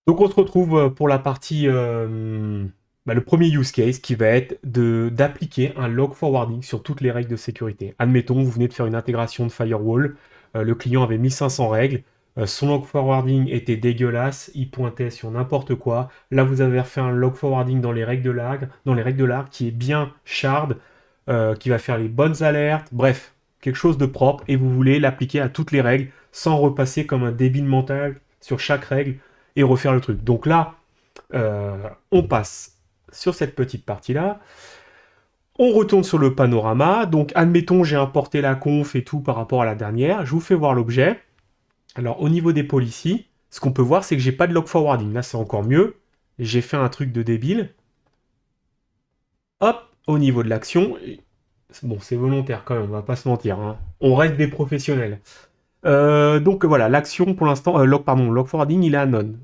Donc on se retrouve pour la partie, le premier use case qui va être d'appliquer un log forwarding sur toutes les règles de sécurité. Admettons, vous venez de faire une intégration de firewall, le client avait 1500 règles, son log forwarding était dégueulasse, il pointait sur n'importe quoi. Là, vous avez refait un log forwarding dans les règles de l'art qui est bien shard, qui va faire les bonnes alertes, bref, quelque chose de propre et vous voulez l'appliquer à toutes les règles sans repasser comme un débile mental sur chaque règle et refaire le truc. Donc là, on passe sur cette petite partie-là. On retourne sur le panorama. Donc, admettons, j'ai importé la conf et tout par rapport à la dernière. Je vous fais voir l'objet. Alors, au niveau des policies, ce qu'on peut voir, c'est que j'ai pas de log forwarding. Là, c'est encore mieux. J'ai fait un truc de débile. Hop, au niveau de l'action. Bon, c'est volontaire quand même, on va pas se mentir, hein. On reste des professionnels. Donc voilà, l'action pour l'instant, log forwarding, il est à none.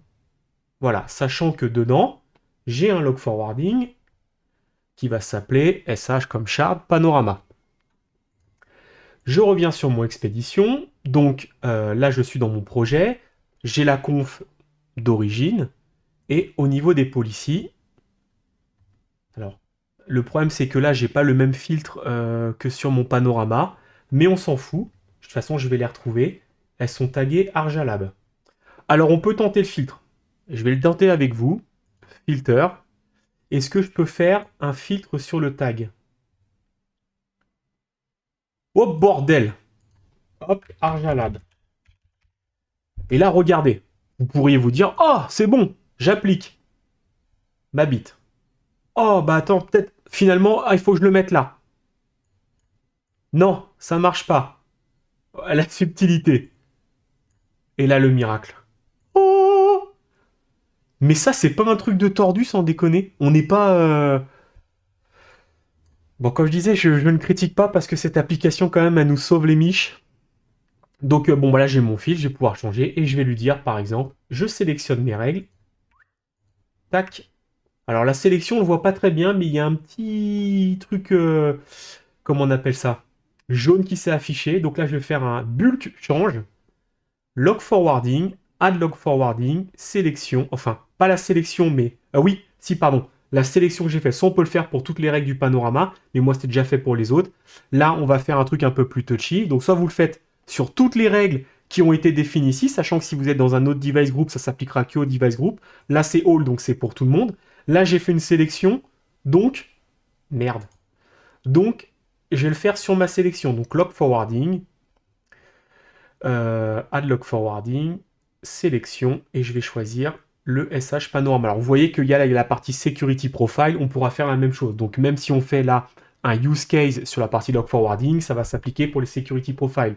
Voilà, sachant que dedans, j'ai un log forwarding qui va s'appeler SH comme shard panorama. Je reviens sur mon expédition. Donc là, je suis dans mon projet. J'ai la conf d'origine. Et au niveau des policies, alors, le problème, c'est que là, j'ai pas le même filtre que sur mon panorama. Mais on s'en fout. De toute façon, je vais les retrouver. Elles sont taguées Arjalab. Alors, on peut tenter le filtre. Je vais le tenter avec vous. Filter. Est-ce que je peux faire un filtre sur le tag? Oh bordel! Hop, Arjalab. Et là, regardez. Vous pourriez vous dire, oh, c'est bon, j'applique ma bite. Oh, bah attends, peut-être, finalement, il faut que je le mette là. Non, ça marche pas. La subtilité. Et là, le miracle. Oh! Mais ça, c'est pas un truc de tordu, sans déconner. On n'est pas... Bon, comme je disais, je ne critique pas parce que cette application, quand même, elle nous sauve les miches. Donc, bon, bah là, j'ai mon fil, je vais pouvoir changer et je vais lui dire, par exemple, je sélectionne mes règles. Tac. Alors, la sélection, on ne le voit pas très bien, mais il y a un petit truc, comment on appelle ça? Jaune qui s'est affiché. Donc là, je vais faire un bulk change, log forwarding, add log forwarding, sélection. Enfin, pas la sélection, mais. Ah oui, si, pardon. La sélection que j'ai fait, soit on peut le faire pour toutes les règles du panorama, mais moi c'était déjà fait pour les autres. Là, on va faire un truc un peu plus touchy. Donc, soit vous le faites sur toutes les règles qui ont été définies ici, sachant que si vous êtes dans un autre device group, ça s'appliquera que au device group. Là, c'est all, donc c'est pour tout le monde. Là, j'ai fait une sélection, donc. Merde. Donc, je vais le faire sur ma sélection. Donc, log forwarding, add log forwarding, sélection, et je vais choisir le SH panorama. Alors, vous voyez qu'il y a la partie security profile, on pourra faire la même chose. Donc, même si on fait là un use case sur la partie log forwarding, ça va s'appliquer pour les security profiles.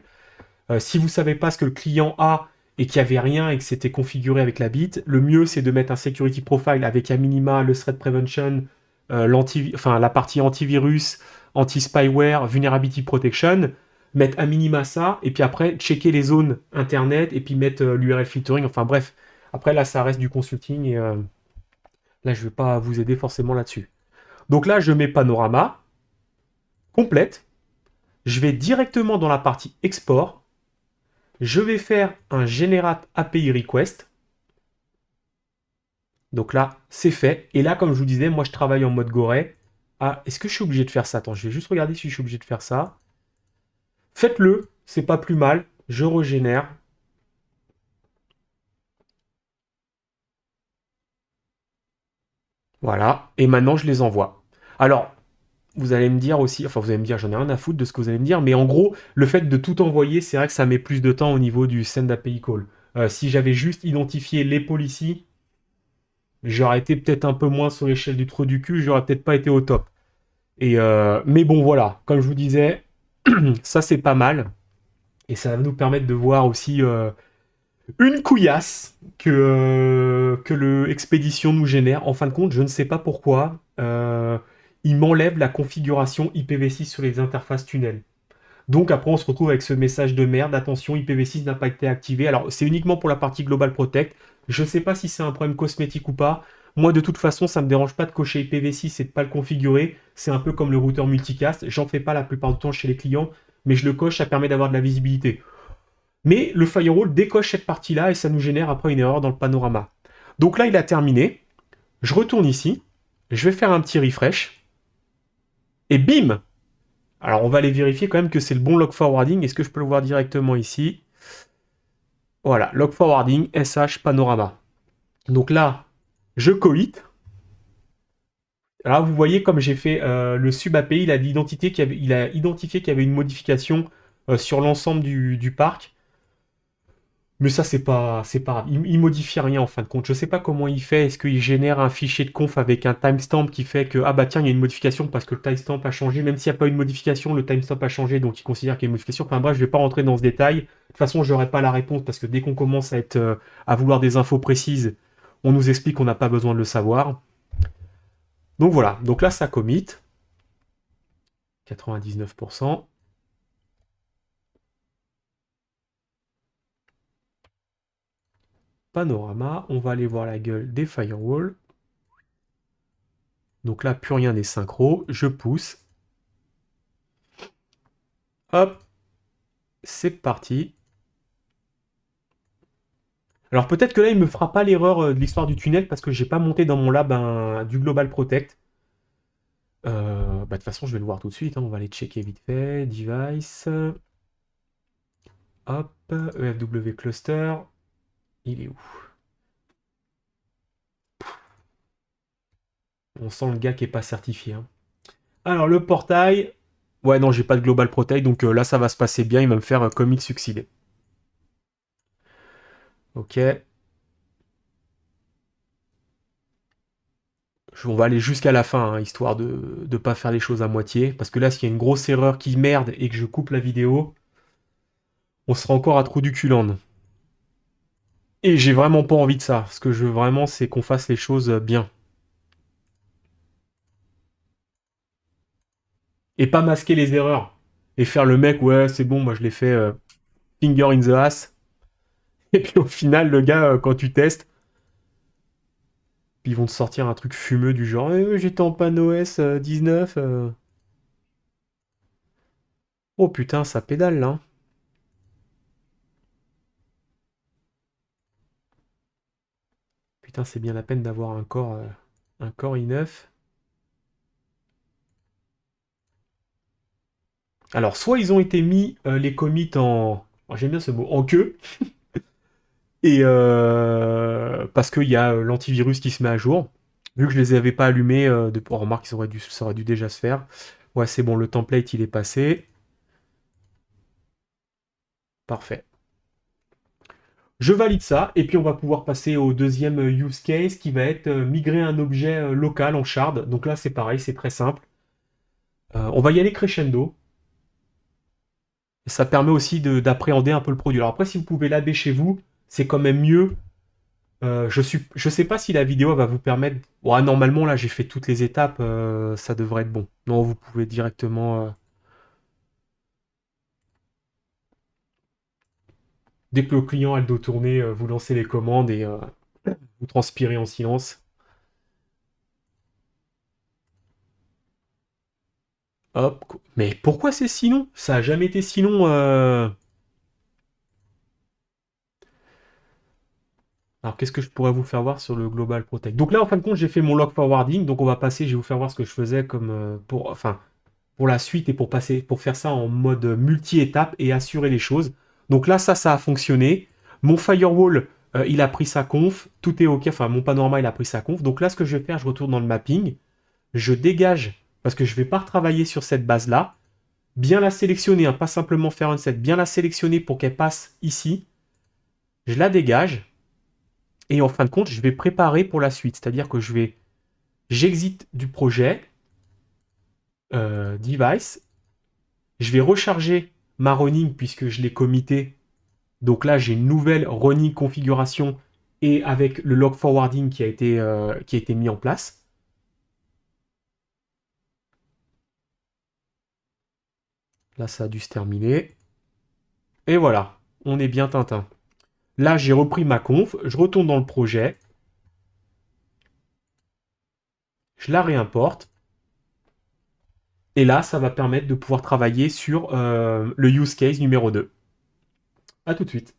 Si vous ne savez pas ce que le client a et qu'il n'y avait rien et que c'était configuré avec la bit, le mieux c'est de mettre un security profile avec à minima le threat prevention, la partie antivirus, anti-spyware, vulnerability protection, mettre à minima ça, et puis après checker les zones internet et puis mettre l'URL filtering, enfin bref. Après là ça reste du consulting et là je ne vais pas vous aider forcément là-dessus. Donc là je mets panorama complète, je vais directement dans la partie export, je vais faire un generate API request. Donc là, c'est fait. Et là, comme je vous disais, moi, je travaille en mode Gorée. Ah, est-ce que je suis obligé de faire ça? Attends, je vais juste regarder si je suis obligé de faire ça. Faites-le, c'est pas plus mal. Je régénère. Voilà. Et maintenant, je les envoie. Alors, vous allez me dire aussi, enfin, vous allez me dire, j'en ai rien à foutre de ce que vous allez me dire, mais en gros, le fait de tout envoyer, c'est vrai que ça met plus de temps au niveau du send API call. Si j'avais juste identifié les policies, j'aurais été peut-être un peu moins sur l'échelle du trou du cul, j'aurais peut-être pas été au top. Mais bon, voilà, comme je vous disais, ça c'est pas mal. Et ça va nous permettre de voir aussi une couillasse que le expédition nous génère. En fin de compte, je ne sais pas pourquoi. Il m'enlève la configuration IPv6 sur les interfaces tunnel. Donc après, on se retrouve avec ce message de merde. Attention, IPv6 n'a pas été activé. Alors, c'est uniquement pour la partie Global Protect. Je ne sais pas si c'est un problème cosmétique ou pas. Moi, de toute façon, ça ne me dérange pas de cocher IPv6 et de ne pas le configurer. C'est un peu comme le routeur multicast. J'en fais pas la plupart du temps chez les clients, mais je le coche, ça permet d'avoir de la visibilité. Mais le firewall décoche cette partie-là et ça nous génère après une erreur dans le panorama. Donc là, il a terminé. Je retourne ici. Je vais faire un petit refresh. Et bim! Alors, on va aller vérifier quand même que c'est le bon log forwarding. Est-ce que je peux le voir directement ici? Voilà, log forwarding, SH Panorama. Donc là, je commit. Alors, vous voyez, comme j'ai fait le sub API, il a identifié qu'il y avait une modification sur l'ensemble du parc. Mais ça, c'est pas grave. Il modifie rien en fin de compte. Je sais pas comment il fait. Est-ce qu'il génère un fichier de conf avec un timestamp qui fait que, ah bah tiens, il y a une modification parce que le timestamp a changé. Même s'il n'y a pas eu de modification, le timestamp a changé, donc il considère qu'il y a une modification. Enfin bref, je vais pas rentrer dans ce détail. De toute façon, j'aurai pas la réponse parce que dès qu'on commence à vouloir des infos précises, on nous explique qu'on n'a pas besoin de le savoir. Donc voilà. Donc là, ça commit. 99%. Panorama. On va aller voir la gueule des firewalls. Donc là, plus rien n'est synchro. Je pousse. Hop, c'est parti. Alors peut-être que là, il me fera pas l'erreur de l'histoire du tunnel parce que j'ai pas monté dans mon lab du Global Protect. De toute façon, je vais le voir tout de suite, hein. On va aller checker vite fait. Device. Hop, EFW Cluster. Il est où? On sent le gars qui est pas certifié, hein. Alors le portail. Ouais, non, j'ai pas de Global Protect, donc là, ça va se passer bien. Il va me faire commit succédé. Ok. On va aller jusqu'à la fin, hein, histoire de ne pas faire les choses à moitié. Parce que là, s'il y a une grosse erreur qui merde et que je coupe la vidéo, on sera encore à trou du cul. Et j'ai vraiment pas envie de ça. Ce que je veux vraiment, c'est qu'on fasse les choses bien. Et pas masquer les erreurs. Et faire le mec, ouais, c'est bon, moi je l'ai fait finger in the ass. Et puis au final, le gars, quand tu testes, ils vont te sortir un truc fumeux du genre, j'étais en PanOS 19. Oh putain, ça pédale là, hein. Putain, c'est bien la peine d'avoir un corps i9. Alors, soit ils ont été mis les commits en. Oh, j'aime bien ce mot, en queue. Et parce qu'il y a l'antivirus qui se met à jour. Vu que je les avais pas allumés, oh, remarque, ça aurait dû déjà se faire. Ouais, c'est bon, le template il est passé. Parfait. Je valide ça, et puis on va pouvoir passer au deuxième use case qui va être migrer un objet local en shard. Donc là, c'est pareil, c'est très simple. On va y aller crescendo. Ça permet aussi d'appréhender un peu le produit. Alors après, si vous pouvez l'AB chez vous, c'est quand même mieux. Je sais pas si la vidéo va vous permettre. Ouais, normalement, là, j'ai fait toutes les étapes, ça devrait être bon. Non, vous pouvez directement. Dès que le client a le dos tourné, vous lancez les commandes et vous transpirez en silence. Hop. Mais pourquoi c'est si long? Ça a jamais été si long. Alors, qu'est-ce que je pourrais vous faire voir sur le Global Protect? Donc là, en fin de compte, j'ai fait mon log forwarding. Donc, on va passer, je vais vous faire voir ce que je faisais comme pour la suite et pour faire ça en mode multi-étape et assurer les choses. Donc là, ça a fonctionné. Mon firewall, il a pris sa conf. Tout est OK. Enfin, mon panorama, il a pris sa conf. Donc là, ce que je vais faire, je retourne dans le mapping. Je dégage, parce que je ne vais pas retravailler sur cette base-là. Bien la sélectionner, hein, pas simplement faire un set. Bien la sélectionner pour qu'elle passe ici. Je la dégage. Et en fin de compte, je vais préparer pour la suite. C'est-à-dire que j'exite du projet, device. Je vais recharger ma running puisque je l'ai commité. Donc là, j'ai une nouvelle running configuration et avec le log forwarding qui a été mis en place. Là, ça a dû se terminer. Et voilà, on est bien Tintin. Là, j'ai repris ma conf, je retourne dans le projet, je la réimporte. Et là, ça va permettre de pouvoir travailler sur le use case numéro 2. A tout de suite.